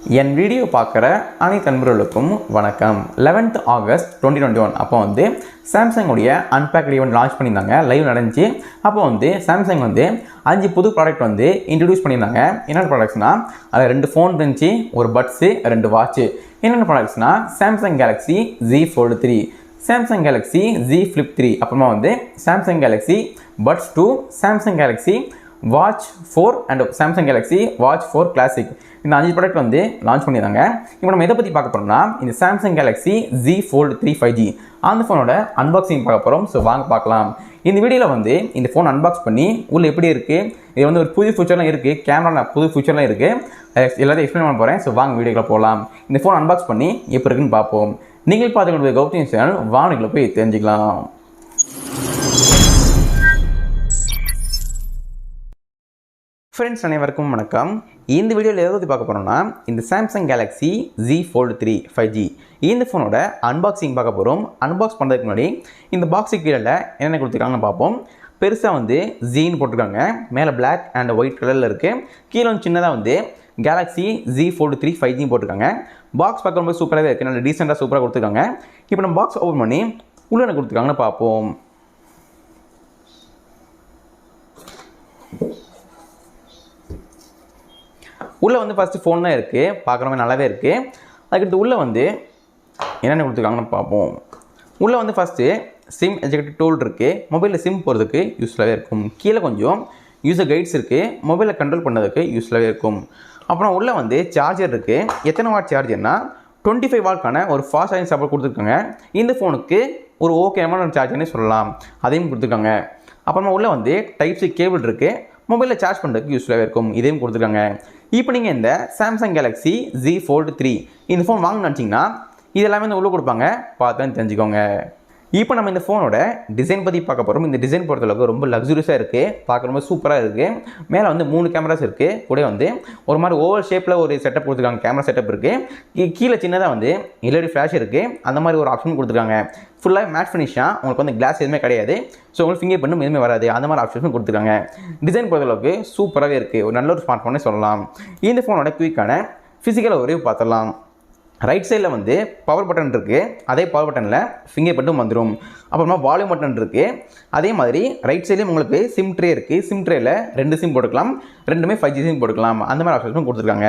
என் video பார்க்குற அனைத்து நண்பர்களுக்கும் வணக்கம். 11th ஆகஸ்ட் 2021 அப்போ வந்து சாம்சங்குடைய அன்பேக்ட் ஈவெண்ட் லான்ச் பண்ணியிருந்தாங்க, லைவ் நடந்துச்சு. அப்போ வந்து சாம்சங் வந்து 5 புது ப்ராடக்ட் வந்து இன்ட்ரடியூஸ் பண்ணியிருந்தாங்க. என்னென்ன ப்ராடக்ட்ஸ்னால் அதில் 2 ஃபோன் இருந்துச்சு, ஒரு பட்ஸு, 2 வாட்ச்சு. என்னென்ன ப்ராடக்ட்ஸ்னால் Samsung Galaxy Z Fold 3, Samsung Galaxy Z Flip 3, அப்புறமா வந்து Samsung Galaxy buds 2, Samsung Galaxy watch 4 and Samsung Galaxy watch 4 classic. இந்த 5 ப்ராடக்ட் வந்து லான்ச் பண்ணியிருந்தாங்க. இப்போ நம்ம எதை பற்றி பார்க்க போகிறோம்னா இந்த Samsung Galaxy Z Fold 3 5G அந்த ஃபோனோட அன்பாக்சிங் பார்க்க போகிறோம். ஸோ வாங்க பார்க்கலாம். இந்த வீடியோவில் வந்து இந்த ஃபோன் அன்பாக்ஸ் பண்ணி உள்ள எப்படி இருக்குது, இது வந்து ஒரு புது ஃபியூச்சர்லாம் இருக்குது, கேமரா புது ஃபியூச்சர்லாம் இருக்குது, எல்லாத்தையும் எக்ஸ்பிளைன் பண்ண போகிறேன். ஸோ வாங்க வீடியோக்குள்ள போகலாம். இந்த ஃபோன் அன்பாக்ஸ் பண்ணி எப்படி இருக்குன்னு பார்ப்போம். நீங்கள் பார்த்துக்கிட்டு கௌதம் சேனல் வானிலை போய் தெரிஞ்சுக்கலாம். ஃப்ரெண்ட்ஸ் அனைவருக்கும் வணக்கம். இந்த வீடியோவில் எதை பற்றி பார்க்க போகிறோம்னா இந்த Samsung Galaxy Z Fold 3 5G இந்த ஃபோனோட அன்பாக்சிங் பார்க்க போகிறோம். அன்பாக்ஸ் பண்ணுறதுக்கு முன்னாடி இந்த பாக்ஸுக்கு கீழே என்னென்ன கொடுத்துருக்காங்கன்னு பார்ப்போம். பெருசாக வந்து ஜீன்னு போட்டிருக்காங்க, மேலே பிளாக் அண்ட் ஒயிட் கலரில் இருக்குது. கீழே வந்து சின்னதாக வந்து கேலக்ஸி Z Fold 3 5G போட்டிருக்காங்க. பாக்ஸ் பார்க்க ரொம்ப சூப்பராகவே இருக்குது, நல்ல டீசெண்டாக சூப்பராக கொடுத்துருக்காங்க. இப்போ நம்ம பாக்ஸ் ஓப்பன் பண்ணி உள்ளே என்ன கொடுத்துருக்காங்கன்னு பார்ப்போம். உள்ளே வந்து ஃபஸ்ட்டு ஃபோன் தான் இருக்குது, பார்க்குற மாதிரி நல்லாவே இருக்குது. அதுக்கடுத்து உள்ளே வந்து என்னென்ன கொடுத்துருக்காங்கன்னு பார்ப்போம். உள்ளே வந்து ஃபஸ்ட்டு சிம் எஜெக்ட் டூல் இருக்குது, மொபைலில் சிம் போகிறதுக்கு யூஸ்ஃபுல்லாகவே இருக்கும். கீழே கொஞ்சம் யூசர் கைட்ஸ் இருக்குது, மொபைலில் கண்ட்ரோல் பண்ணுறதுக்கு யூஸ்ஃபுல்லாகவே இருக்கும். அப்புறம் உள்ளே வந்து சார்ஜர் இருக்குது. எத்தனை வாட் சார்ஜர்னால் 25 வாட்க்கான ஒரு ஃபாஸ்ட் சார்ஜிங் சப்போர்ட் கொடுத்துருக்காங்க. இந்த ஃபோனுக்கு ஒரு ஓகேமான சார்ஜர்னே சொல்லலாம், அதையும் கொடுத்துருக்காங்க. அப்புறமா உள்ளே வந்து டைப் சி கேபிள் இருக்குது, மொபைலில் சார்ஜ் பண்ணுறதுக்கு யூஸ்ஃபுல்லாகவே இருக்கும், இதையும் கொடுத்துருக்காங்க. இப்போ நீங்கள் இந்த சாம்சங் கேலக்ஸி Z Fold 3 இந்த ஃபோன் வாங்கணும்னு நினச்சிங்கன்னா இது எல்லாமே இந்த உள்ளே கொடுப்பாங்க, பார்த்து தெரிஞ்சுக்கோங்க. இப்போ நம்ம இந்த ஃபோனோட டிசைன் பற்றி பார்க்க போகிறோம். இந்த டிசைன் பொறுத்தளவுக்கு ரொம்ப லக்ஸுரியஸாக இருக்குது, பார்க்க ரொம்ப சூப்பராக இருக்குது. மேலே வந்து 3 கேமராஸ் இருக்குது, கூட வந்து ஒரு மாதிரி ஓவல் ஷேப்பில் ஒரு செட்டப் கொடுத்துருக்காங்க, கேமரா செட்டப் இருக்குது. கீழே சின்னதாக வந்து LED ஃப்ளாஷ் இருக்குது, அந்த மாதிரி ஒரு ஆப்ஷன் கொடுத்துருக்காங்க. ஃபுல்லாக மேட் ஃபினிஷாக, உங்களுக்கு வந்து கிளாஸ் எதுவுமே கிடையாது, ஸோ உங்களுக்கு ஃபிங்கர் பிரிண்ட் எதுவுமே வராது, அந்த மாதிரி ஆப்ஷன்ஸும் கொடுத்துருக்காங்க. டிசைன் பொறுத்தளவுக்கு சூப்பராகவே இருக்குது, ஒரு நல்ல ஒரு ஸ்மார்ட் ஃபோனே சொல்லலாம். இந்த ஃபோனோட குயிக்கான ஃபிசிக்கல் ஒரு பார்த்துடலாம். ரைட் சைடில் வந்து பவர் பட்டன் இருக்குது, அதே பவர் பட்டனில் ஃபிங்கர் பிரிண்ட்டும் வந்துடும். அப்புறமா வால்யூம் பட்டன் இருக்குது. அதே மாதிரி ரைட் சைட்லேயும் உங்களுக்கு சிம் ட்ரே இருக்குது, சிம் ட்ரேயில் 2 சிம் போட்டுக்கலாம், ரெண்டுமே 5G சிம் போட்டுக்கலாம், அந்த மாதிரி ஆப்ஷன்ஸும் கொடுத்துருக்காங்க.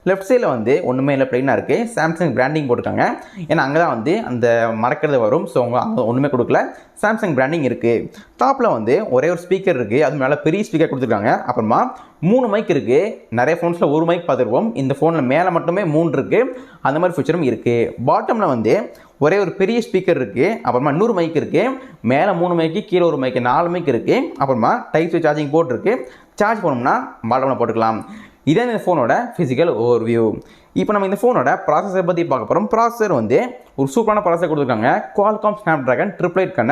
லெஃப்ட் சைடில் வந்து ஒன்றுமே இல்லை, ப்ளைனாக இருக்குது. சாம்சங் பிராண்டிங் போட்டிருக்காங்க, ஏன்னா அங்கே தான் வந்து அந்த மறக்கிறது வரும், ஸோ அவங்க அங்கே ஒன்றுமே கொடுக்கல, சாம்சங் பிராண்டிங் இருக்குது. டாப்பில் வந்து ஒரே ஒரு ஸ்பீக்கர் இருக்குது, அது மேலே பெரிய ஸ்பீக்கர் கொடுத்துருக்காங்க. அப்புறமா 3 மைக் இருக்குது. நிறைய ஃபோன்ஸில் ஒரு மைக் பார்த்துருப்போம், இந்த ஃபோனில் மேலே மட்டுமே 3 இருக்குது, அந்த மாதிரி ஃபீச்சரும் இருக்குது. பாட்டமில் வந்து ஒரே ஒரு பெரிய ஸ்பீக்கர் இருக்குது, அப்புறமா 100 மைக் இருக்குது, மேலே 3 மைக்கு, கீழே ஒரு மைக்கு, 4 மைக் இருக்குது. அப்புறமா டைப் சி சார்ஜிங் போர்ட் இருக்குது, சார்ஜ் பண்ணோம்னா பாட்டமில் போட்டுக்கலாம். இதே இந்த ஃபோனோட ஃபிசிக்கல் ஓவர்வியூ. இப்போ நம்ம இந்த ஃபோனோட ப்ராசஸர் பற்றி பார்க்க போகிறோம். ப்ராசஸர் வந்து ஒரு சூப்பரான ப்ராசஸர் கொடுத்துருக்காங்க. Qualcomm Snapdragon 888க்கான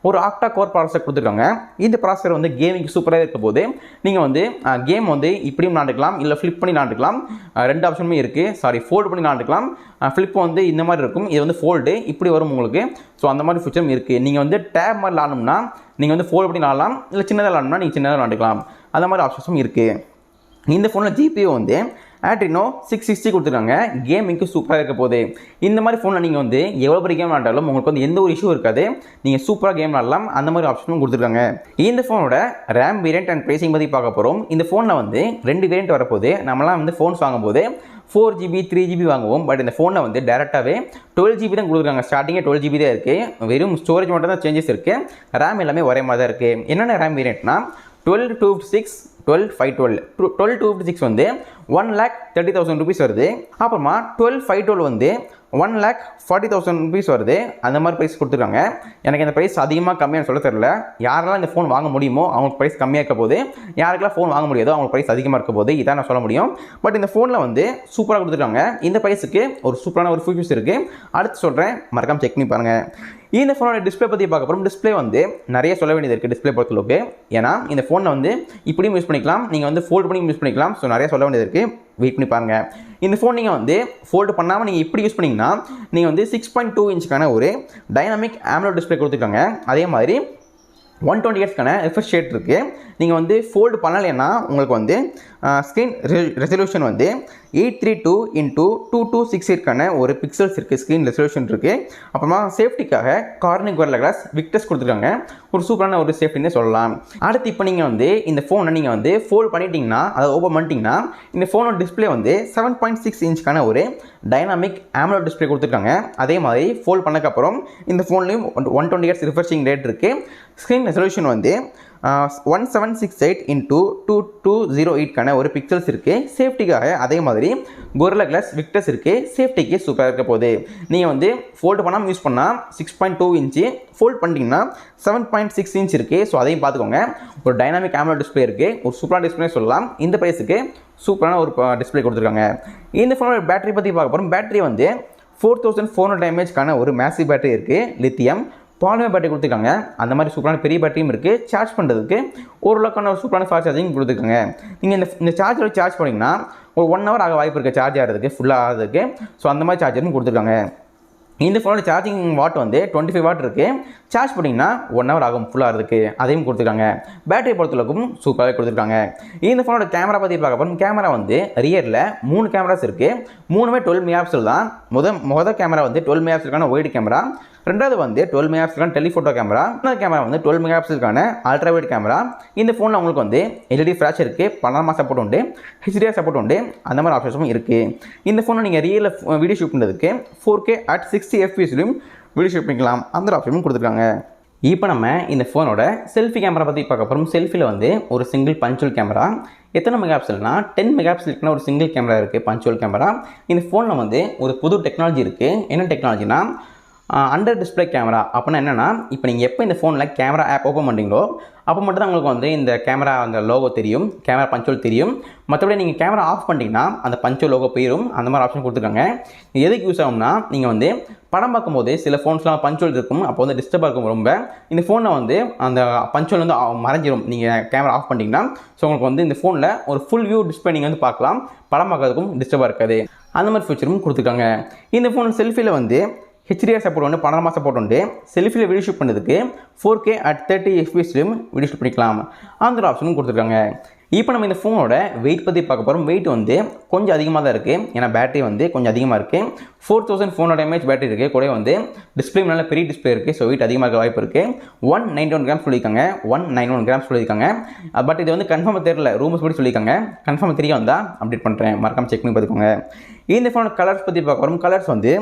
ஒரு ஆக்டா கோர் ப்ராசஸர் கொடுத்துருக்காங்க. இந்த ப்ராசஸர் வந்து கேமிங் சூப்பராக இருக்க போது நீங்கள் வந்து கேம் வந்து இப்படியும் விளாண்டுக்கலாம், இல்லை ஃப்ளிப் பண்ணி விளாண்டுக்கலாம். 2 ஆப்ஷனுமே இருக்குது. ஃபோல்டு பண்ணி விளாண்டுக்கலாம். ஃப்ளிப் வந்து இந்த மாதிரி இருக்கும், இது வந்து ஃபோல்டு இப்படி வரும் உங்களுக்கு. ஸோ அந்த மாதிரி ஃபீச்சரும் இருக்குது. நீங்கள் வந்து டேப் மாதிரி விளாடணும்னா நீங்கள் வந்து ஃபோல்டு பண்ணி விளாடலாம், இல்லை சின்னதாக விளாடணும்னா நீங்கள் சின்னதாக விளாண்டுக்கலாம், அந்த மாதிரி ஆப்ஷன்ஸும் இருக்குது. இந்த ஃபோனில் GPU வந்து Adreno 660 கொடுத்துருக்காங்க. கேமிங்க்கு சூப்பராக இருக்க போகுது. இந்த மாதிரி ஃபோனில் நீங்கள் வந்து எவ்வளோ பெரிய கேம் விளாண்டாலும் உங்களுக்கு வந்து எந்த ஒரு இஷ்யூ இருக்காது, நீங்கள் சூப்பராக கேம் விளாடலாம், அந்த மாதிரி ஆப்ஷனும் கொடுத்துருக்காங்க. இந்த ஃபோனோட ரேம் வேரியன்ட் அண்ட் ப்ரைசிங் பற்றி பார்க்க போகிறோம். இந்த ஃபோனில் வந்து 2 வேரியன்ட் வரப்போகுது. நம்மளாம் வந்து ஃபோன்ஸ் வாங்கும்போது 4GB 3GB வாங்குவோம், பட் இந்த ஃபோனில் வந்து டேரெக்டாகவே 12GB தான் கொடுத்துருக்காங்க. ஸ்டார்டிங்கே 12GB தான் இருக்குது, வெறும் ஸ்டோரேஜ் மட்டும் தான் சேஞ்சஸ் இருக்குது. ரேம் எல்லாமே ஒரே மாதிரி தான் இருக்குது. என்னென்ன ரேம் வேரியன்ட்னா 12/256, 12/512. 12/256 வந்து 1,30,000 rupees வருது. அப்புறமா 12/512 வந்து 1,40,000 rupees வருது. அந்த மாதிரி ப்ரைஸ் கொடுத்துருக்காங்க. எனக்கு இந்த ப்ரைஸ் அதிகமாக கம்மியாக சொல்ல தெரியல. யாரெல்லாம் இந்த ஃபோன் வாங்க முடியுமோ அவங்களுக்கு ப்ரைஸ் கம்மியாக இருக்க போது, யாருக்கெல்லாம் ஃபோன் வாங்க முடியாதோ அவங்களுக்கு ப்ரைஸ் அதிகமாக இருக்க போது, இதான் நான் சொல்ல முடியும். பட் இந்த ஃபோனில் வந்து சூப்பராக கொடுத்துருக்காங்க. இந்த ப்ரைஸுக்கு ஒரு சூப்பரான ஒரு ஃபீச்சர்ஸ் இருக்குது, அடுத்து சொல்கிறேன், மறக்காமல் செக் பண்ணி பாருங்கள். இந்த ஃபோனோட டிஸ்பிளே பற்றி பார்க்க போகிறோம். டிஸ்பிளே வந்து நிறைய சொல்ல வேண்டியது இருக்குது டிஸ்பிளே பொறுத்தளவுக்கு. ஏன்னா இந்த ஃபோனில் வந்து இப்படியும் யூஸ் பண்ணிக்கலாம், நீங்கள் வந்து ஃபோல்டு பண்ணி யூஸ் பண்ணிக்கலாம். ஸோ நிறைய சொல்ல வேண்டியது இருக்குது, வெயிட் பண்ணி பாருங்கள். இந்த ஃபோன் நீங்கள் வந்து ஃபோல்டு பண்ணாமல் நீங்கள் இப்படி யூஸ் பண்ணிங்கன்னா நீங்கள் வந்து 6.2 இன்ச்சுக்கான ஒரு டைனாமிக் AMOLED டிஸ்பிளே கொடுத்துருக்காங்க. அதே மாதிரி 120Hz ரிஃப்ரெஷ் ரேட் இருக்குது. நீங்கள் வந்து ஃபோல்டு பண்ணலைன்னா உங்களுக்கு வந்து ஸ்க்ரீன் ரெசல்யூஷன் வந்து 832x2268 ஒரு பிக்சல்ஸ் இருக்குது, ஸ்க்ரீன் ரெசல்யூஷன் இருக்குது. அப்புறமா சேஃப்டிக்காக கார்னிங் கொரில்லா கிளாஸ் விக்டர்ஸ் கொடுத்துருக்காங்க. ஒரு சூப்பரான ஒரு சேஃப்டின்னு சொல்லலாம். அடுத்து இப்போ நீங்கள் வந்து இந்த ஃபோனை நீங்கள் வந்து ஃபோல்டு பண்ணிட்டீங்கன்னா, அதை ஓப்பன் பண்ணிட்டீங்கன்னா இந்த ஃபோனோட டிஸ்பிளே வந்து 7.6 இன்ச்சுக்கான ஒரு டைனாமிக் AMOLED டிஸ்பிளே கொடுத்துருக்காங்க. அதே மாதிரி ஃபோல்டு பண்ணக்கப்புறம் இந்த ஃபோன்லேயும் 120Hz ரிஃப்ரெஷிங் ரேட் இருக்குது. ஸ்க்ரீன் ரெசல்யூஷன் வந்து 1768x2208 ஒரு பிக்சல்ஸ் இருக்குது. சேஃப்டிக்காக அதே மாதிரி கொரில்லா கிளாஸ் விக்டர்ஸ் இருக்குது. சேஃப்டிக்கு சூப்பராக இருக்க போகுது. நீங்கள் வந்து ஃபோல்டு பண்ணாமல் யூஸ் பண்ணால் 6.2 இன்ச்சு, ஃபோல்டு பண்ணிட்டீங்கன்னா 7.6 இன்ச் இருக்குது. ஸோ அதையும் பார்த்துக்கோங்க. ஒரு டைனாமிக் AMOLED டிஸ்பிளே இருக்குது. ஒரு சூப்பரான டிஸ்பிளே சொல்லலாம். இந்த ப்ரைஸுக்கு சூப்பரான ஒரு டிஸ்பிளே கொடுத்துருக்காங்க. இந்த ஃபோனோட பேட்டரி பற்றி பார்க்க போகிறோம். பேட்டரி வந்து 4400 mAh ஒரு மேசிவ் பேட்டரி இருக்குது. லித்தியம் பாலிமர் பேட்டரி கொடுத்துருக்காங்க. அந்த மாதிரி சூப்பரான பெரிய பேட்டரியும் இருக்குது. சார்ஜ் பண்ணுறதுக்கு ஓரளவுக்கான ஒரு சூப்பரான ஃபாஸ்ட் சார்ஜிங் கொடுத்துருக்காங்க. நீங்கள் இந்த சார்ஜரோட சார்ஜ் பண்ணிங்கன்னா ஒரு 1 hour ஆக வாய்ப்பு இருக்குது சார்ஜ் ஆகிறதுக்கு, ஃபுல்லாக ஆகிறதுக்கு. ஸோ அந்த மாதிரி சார்ஜரும் கொடுத்துருக்காங்க. இந்த ஃபோனோட சார்ஜிங் வாட் வந்து 25 வாட் இருக்குது. சார்ஜ் பண்ணிங்கன்னா 1 hour ஆகும் ஃபுல்லாக இருக்குது. அதையும் கொடுத்துருக்காங்க. பேட்டரி பொறுத்தளவுக்கும் சூப்பராகவே கொடுத்துருக்காங்க. இந்த ஃபோனோட கேமரா பற்றி பார்க்க போகிறோம். கேமரா வந்து ரியரில் 3 கேமராஸ் இருக்குது. 3மே 12 மெகாபிக்சல் தான். மொதல் கேமரா வந்து 12 மெகாபிக்சலுக்கான ஒயிட் கேமரா. ரெண்டாவது வந்து 12 மெகாபிக்சலுக்கான டெலிஃபோட்டோ கேமரா. இன்னொரு கேமரா வந்து 12 மெகாபிக்சலுக்கான அல்ட்ரா வைட் கேமரா. இந்த ஃபோனில் உங்களுக்கு வந்து எல்இடி ஃப்ளாஷ் இருக்குது, பனாமா சப்போர்ட் உண்டு, HDR சப்போர்ட் உண்டு, அந்த மாதிரி ஆப்ஷன்ஸும் இருக்குது. இந்த ஃபோனை நீங்கள் ரியலில் வீடியோ ஷூட் பண்ணுறதுக்கு 4K at 60 fps video shoot பண்ணிக்கலாம். அந்த ஆப்ஷனும் கொடுத்துருக்காங்க. இப்போ நம்ம இந்த ஃபோனோட செல்ஃபி கேமரா பற்றி பார்க்க போகிறோம். செல்ஃபியில் வந்து ஒரு சிங்கிள் பஞ்சுவல் கேமரா. எத்தனை மெகாபிக்சல்னா 10 மெகாபிக்சலுக்குன்னு ஒரு சிங்கிள் கேமரா இருக்குது, பஞ்சுவல் கேமரா. இந்த ஃபோனில் வந்து ஒரு புது டெக்னாலஜி இருக்குது. என்ன டெக்னாலஜினா அண்டர் டிஸ்பிளே கேமரா. அப்படின்னா என்னென்னா, இப்போ நீங்கள் எப்போ இந்த ஃபோனில் கேமரா ஆப் ஓப்பன் பண்ணுறீங்களோ அப்போ மட்டும் தான் உங்களுக்கு வந்து இந்த கேமரா அந்த லோகோ தெரியும், கேமரா பஞ்சுவல் தெரியும். மற்றபடி நீங்கள் கேமரா ஆஃப் பண்ணிட்டீங்கன்னா அந்த பஞ்சுவல் லோகோ போயிடும். அந்த மாதிரி ஆப்ஷன் கொடுத்துருக்காங்க. எதுக்கு யூஸ் ஆகும்னா, நீங்கள் வந்து படம் பார்க்கும்போது சில ஃபோன்ஸ்லாம் பஞ்சுவல் இருக்கும், அப்போ வந்து டிஸ்டர்பாக இருக்கும் ரொம்ப. இந்த ஃபோனில் வந்து அந்த பஞ்சுவல் வந்து மறைஞ்சிரும் நீங்கள் கேமரா ஆஃப் பண்ணிட்டீங்கன்னா. ஸோ உங்களுக்கு வந்து இந்த ஃபோனில் ஒரு ஃபுல் வியூ டிஸ்பிளே நீங்கள் வந்து பார்க்கலாம், படம் பார்க்கறதுக்கும் டிஸ்டர்பாக இருக்காது. அந்த மாதிரி ஃபீச்சரும் கொடுத்துருக்காங்க. இந்த ஃபோன் செல்ஃபியில் வந்து HDR சப்போர்ட் உண்டு, பனாமா சப்போர்ட் உண்டு. செல்ஃபியில் வீடியோ ஷூட் பண்ணுறதுக்கு 4K at 30 fps video shoot பண்ணிக்கலாம். அந்த ஆப்ஷனும் கொடுத்துருக்காங்க. இப்போ நம்ம இந்த ஃபோனோட வெயிட் பற்றி பார்க்க போகிறோம். வெயிட் வந்து கொஞ்சம் அதிகமாக தான் இருக்குது. ஏன்னா பேட்டரி வந்து கொஞ்சம் அதிகமாக இருக்குது. 4400 mAh பேட்டரி இருக்குது. கூட வந்து டிஸ்பிளே நல்ல பெரிய டிஸ்பிளே இருக்குது. ஸோ வெயிட் அதிகமாக இருக்க வாய்ப்பு இருக்குது. 191 grams சொல்லியிருக்காங்க. 191 grams சொல்லியிருக்காங்க. பட் இது வந்து கன்ஃபார்மாக தெரியல, ரூமர்ஸ் படி சொல்லியிருக்காங்க. கன்ஃபார்ம் தெரிய வந்தால் அப்டேட் பண்ணுறேன், மறக்காம செக் பண்ணி பார்த்துக்கோங்க. இந்த ஃபோனோட கலர்ஸ் பற்றி பார்க்க போகிறோம். கலர்ஸ் வந்து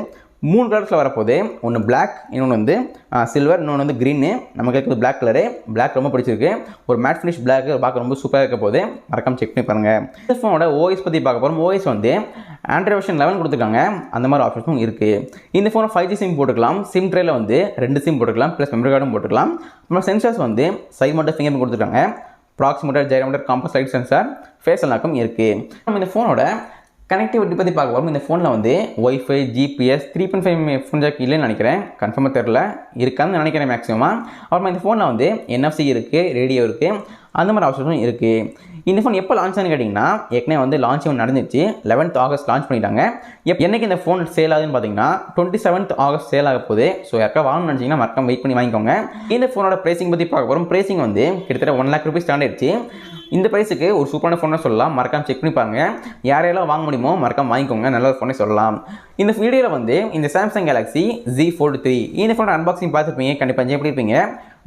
3 கலர்ஸில் வரப்போகுது. ஒன்று பிளாக், இன்னொன்று வந்து சில்வர், இன்னொன்று வந்து க்ரீனு. நமக்கு இருக்கிறது பிளாக் கலரு. பிளாக் ரொம்ப பிடிச்சிருக்கு. ஒரு மேட் ஃபினிஷ் பிளாக் பார்க்க ரொம்ப சூப்பராக இருக்க போகுது. மறக்காம செக் பண்ணி பாருங்கள். இந்த ஃபோனோட OS பற்றி பார்க்க போகிறோம். OS வந்து ஆண்ட்ராய்ட் வெர்ஷன் 11 கொடுத்துருக்காங்க. அந்த மாதிரி ஆப்ஷன்ஸும் இருக்குது. இந்த ஃபோனை 5G சிம் போட்டுக்கலாம். சிம் ட்ரேயில் வந்து 2 சிம் போட்டுக்கலாம், ப்ளஸ் மெமரி கார்டும் போட்டுக்கலாம். அப்புறம் சென்சார்ஸ் வந்து சைட் மோட்டர் ஃபிங்கர் பிரிண்ட் கொடுத்துருக்காங்க. ப்ராக்சிமீட்டர், ஜைரோமீட்டர், காம்பஸ் லைட் சென்சார், ஃபேஸ் அன்லாக்கும் இருக்குது. நம்ம இந்த ஃபோனோட கனெக்டிவிட்டி பற்றி பார்க்க போகிறோம். இந்த ஃபோனில் வந்து ஒய்ஃபை, GPS, 3.5 ஃபோன் ஜாக் இல்லைன்னு நினைக்கிறேன், கன்ஃபார்மாக தெரில, இருக்கான்னு நினைக்கிறேன் மேக்ஸிமம். அப்புறமா இந்த ஃபோனில் வந்து NFC இருக்குது, ரேடியோ இருக்குது, அந்த மாதிரி ஆப்ஷன்ஸும் இருக்குது. இந்த ஃபோன் எப்போ லான்ச் ஆனு கேட்டிங்கன்னா, ஏற்கனவே வந்து லான்ச் நடந்துச்சு. 11th August லான்ச் பண்ணிட்டாங்க. என்னைக்கு இந்த ஃபோன் சேல் ஆகுதுன்னு பார்த்தீங்கன்னா 27th August சேல் ஆக போகுது. ஸோ யாருக்கா வாங்கணும்னு நினச்சிங்கன்னா மறக்காம வெயிட் பண்ணி வாங்கிக்கோங்க. இந்த ஃபோனோட ப்ரைஸிங் பற்றி பார்க்க போகிறோம். ப்ரைஸிங் வந்து கிட்டத்தட்ட 1 lakh rupees தாண்டிடுச்சு. இந்த ப்ரைஸுக்கு ஒரு சூப்பரான ஃபோனை சொல்லலாம். மறக்காம செக் பண்ணி பாருங்கள். யாரையெல்லாம் வாங்க முடியுமோ மறக்காம வாங்கிக்கோங்க. நல்ல ஒரு ஃபோனை சொல்லலாம். இந்த வீடியோவில் வந்து இந்த Samsung Galaxy Z Fold 3 இந்த ஃபோனோட அன்பாக்சிங் பார்த்துருப்பீங்க. கண்டிப்பாக என்ஜாய் பண்ணியிருப்பீங்க.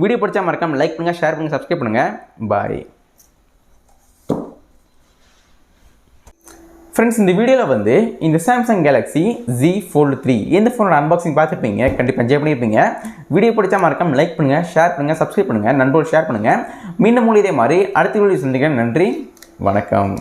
வீடியோ பிடிச்சா மறக்காம லைக் பண்ணுங்கள், ஷேர் பண்ணுங்கள், சப்ஸ்கிரைப் பண்ணுங்கள். Bye friends. இந்த வீடியோவில் வந்து இந்த Samsung Galaxy Z Fold 3 இந்த ஃபோனோட அன்பாக்சிங் பார்த்துருப்பீங்க. கண்டிப்பாக என்ஜாய் பண்ணியிருப்பீங்க. வீடியோ பிடிச்சா மறக்காம லைக் பண்ணுங்கள், ஷேர் பண்ணுங்கள், சப்ஸ்கிரைப் பண்ணுங்கள், நண்பர்கள் ஷேர் பண்ணுங்கள். மீண்டும் இதே மாதிரி அடுத்த வீடியோ சந்திக்கிறேன். நன்றி, வணக்கம்.